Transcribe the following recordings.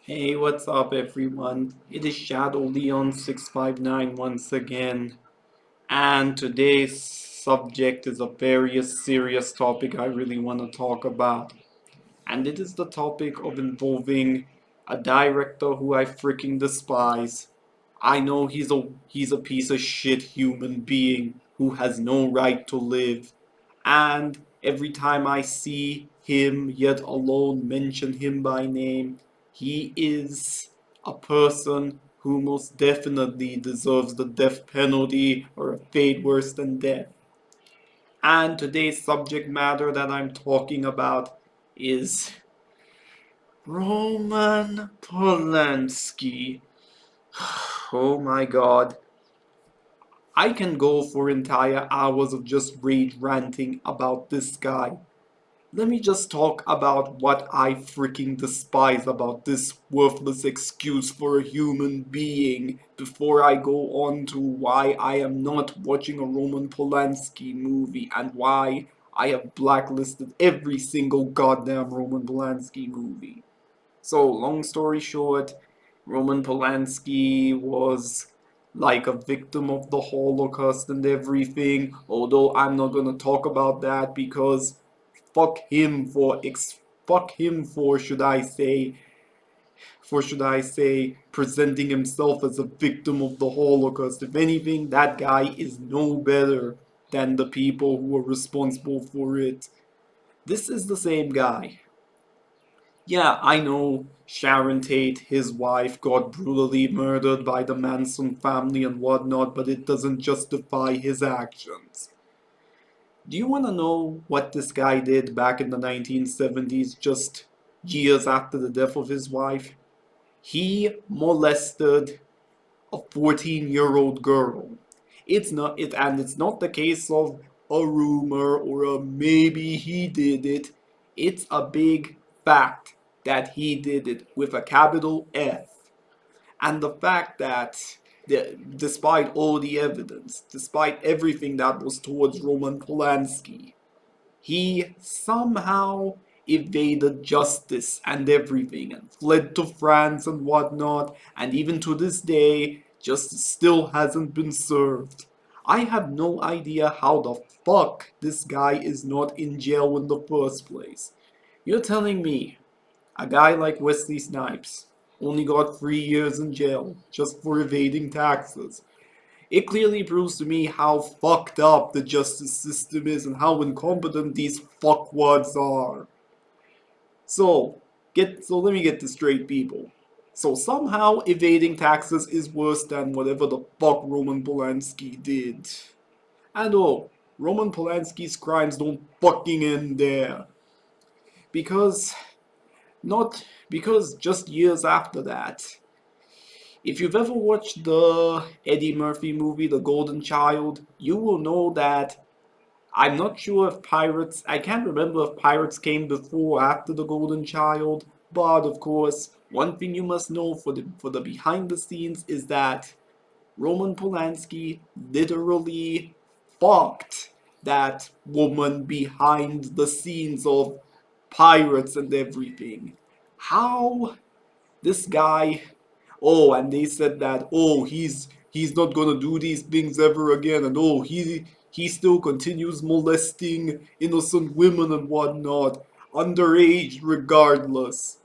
Hey, what's up, everyone? It is Shadow Leon 659 once again, and today's subject is a very serious topic I really want to talk about, and it is the topic of involving a director who I freaking despise. I know he's a piece of shit human being who has no right to live, and every time I see him, yet alone mention him by name, he is a person who most definitely deserves the death penalty or a fate worse than death. And today's subject matter that I'm talking about is Roman Polanski. Oh my god. I can go for entire hours of just rage ranting about this guy. Let me just talk about what I freaking despise about this worthless excuse for a human being before I go on to why I am not watching a Roman Polanski movie and why I have blacklisted every single goddamn Roman Polanski movie. So, long story short, Roman Polanski was like a victim of the Holocaust and everything, although I'm not gonna talk about that because fuck him for fuck him for should I say presenting himself as a victim of the Holocaust. If anything, that guy is no better than the people who were responsible for it. This is the same guy. Yeah, I know Sharon Tate, his wife, got brutally murdered by the Manson family and whatnot, but it doesn't justify his actions. Do you want to know what this guy did back in the 1970s, just years after the death of his wife? He molested a 14-year-old girl. It's not the case of a rumor or a maybe he did it. It's a big fact that he did it with a capital F. And the fact that despite all the evidence, despite everything that was towards Roman Polanski, he somehow evaded justice and everything and fled to France and whatnot, and even to this day, justice still hasn't been served. I have no idea how the fuck this guy is not in jail in the first place. You're telling me a guy like Wesley Snipes only got 3 years in jail just for evading taxes. It clearly proves to me how fucked up the justice system is and how incompetent these fuckwads are. So let me get this straight, people. So somehow evading taxes is worse than whatever the fuck Roman Polanski did. And oh, Roman Polanski's crimes don't fucking end there. Because not because just years after that, if you've ever watched the Eddie Murphy movie, The Golden Child, you will know that I'm not sure if Pirates, I can't remember if Pirates came before or after The Golden Child, but of course, one thing you must know for the behind the scenes is that Roman Polanski literally fucked that woman behind the scenes of Pirates and everything. How this guy, oh, and they said that, oh, he's not gonna do these things ever again, and oh, he still continues molesting innocent women and whatnot, underage regardless.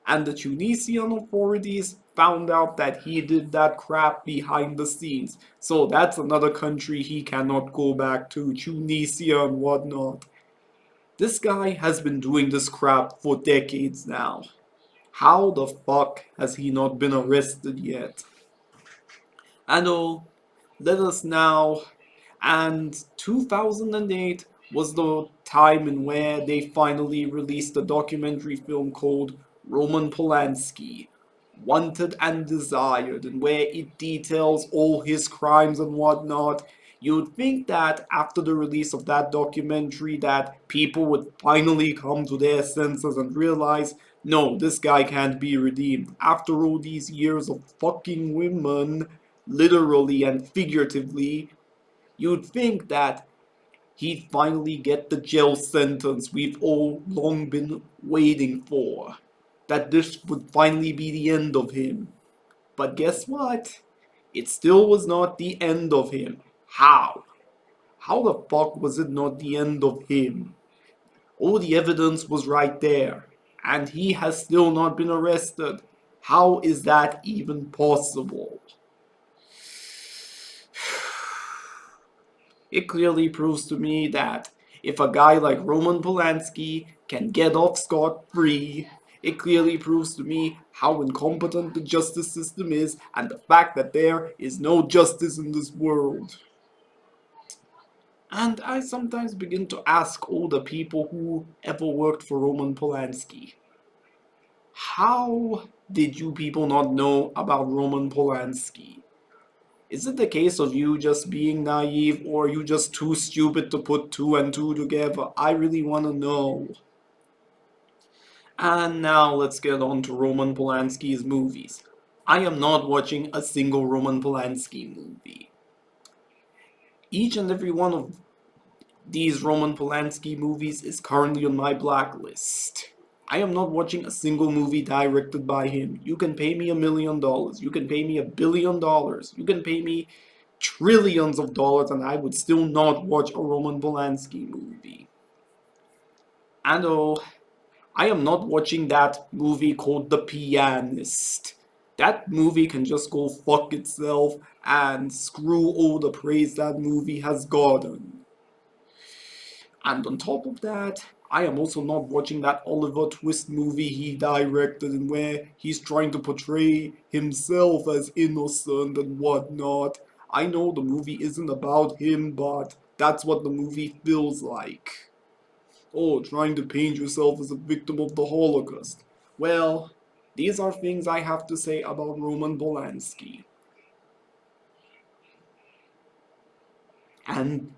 And the Tunisian authorities found out that he did that crap behind the scenes. So that's another country he cannot go back to, Tunisia and whatnot. This guy has been doing this crap for decades now. How the fuck has he not been arrested yet? And oh, let us now. And 2008 was the time in where they finally released a documentary film called Roman Polanski, Wanted and Desired, and where it details all his crimes and whatnot. You'd think that after the release of that documentary that people would finally come to their senses and realize, no, this guy can't be redeemed. After all these years of fucking women, literally and figuratively, you'd think that he'd finally get the jail sentence we've all long been waiting for. that this would finally be the end of him. But guess what? It still was not the end of him. How? How the fuck was it not the end of him? All the evidence was right there, and he has still not been arrested. How is that even possible? It clearly proves to me that if a guy like Roman Polanski can get off scot-free, it clearly proves to me how incompetent the justice system is and the fact that there is no justice in this world. And I sometimes begin to ask all the people who ever worked for Roman Polanski, how did you people not know about Roman Polanski? Is it the case of you just being naive, or are you just too stupid to put two and two together? I really want to know. And now let's get on to Roman Polanski's movies. I am not watching a single Roman Polanski movie. Each and every one of these Roman Polanski movies is currently on my blacklist. I am not watching a single movie directed by him. You can pay me $1 million. You can pay me $1 billion. You can pay me trillions of dollars and I would still not watch a Roman Polanski movie. And oh, I am not watching that movie called The Pianist. That movie can just go fuck itself and screw all the praise that movie has gotten. And on top of that, I am also not watching that Oliver Twist movie he directed and where he's trying to portray himself as innocent and whatnot. I know the movie isn't about him, but that's what the movie feels like. Oh, trying to paint yourself as a victim of the Holocaust. Well, these are things I have to say about Roman Polanski. And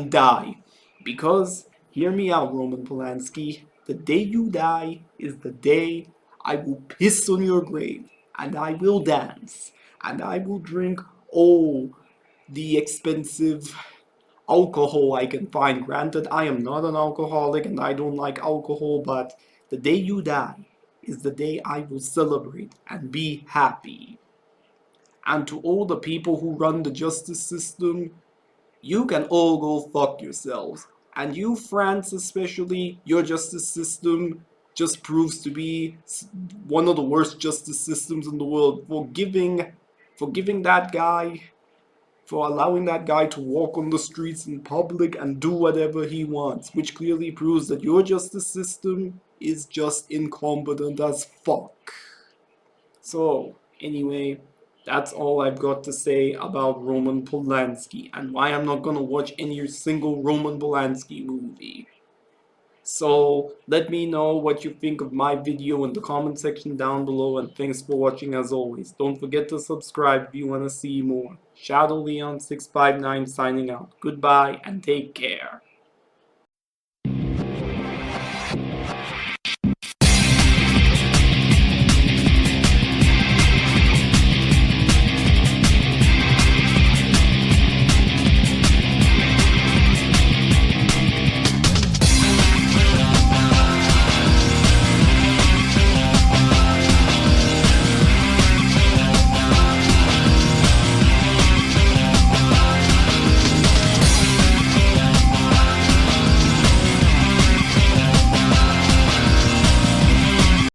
die. Because, hear me out, Roman Polanski, the day you die is the day I will piss on your grave, and I will dance, and I will drink all the expensive alcohol I can find. Granted, I am not an alcoholic and I don't like alcohol, but the day you die is the day I will celebrate and be happy. And to all the people who run the justice system, you can all go fuck yourselves. And you, France especially, your justice system just proves to be one of the worst justice systems in the world for giving that guy, for allowing that guy to walk on the streets in public and do whatever he wants, which clearly proves that your justice system is just incompetent as fuck. So, anyway, that's all I've got to say about Roman Polanski and why I'm not gonna watch any single Roman Polanski movie. So, let me know what you think of my video in the comment section down below, and thanks for watching as always. Don't forget to subscribe if you want to see more. Shadow Leon 659 signing out. Goodbye and take care.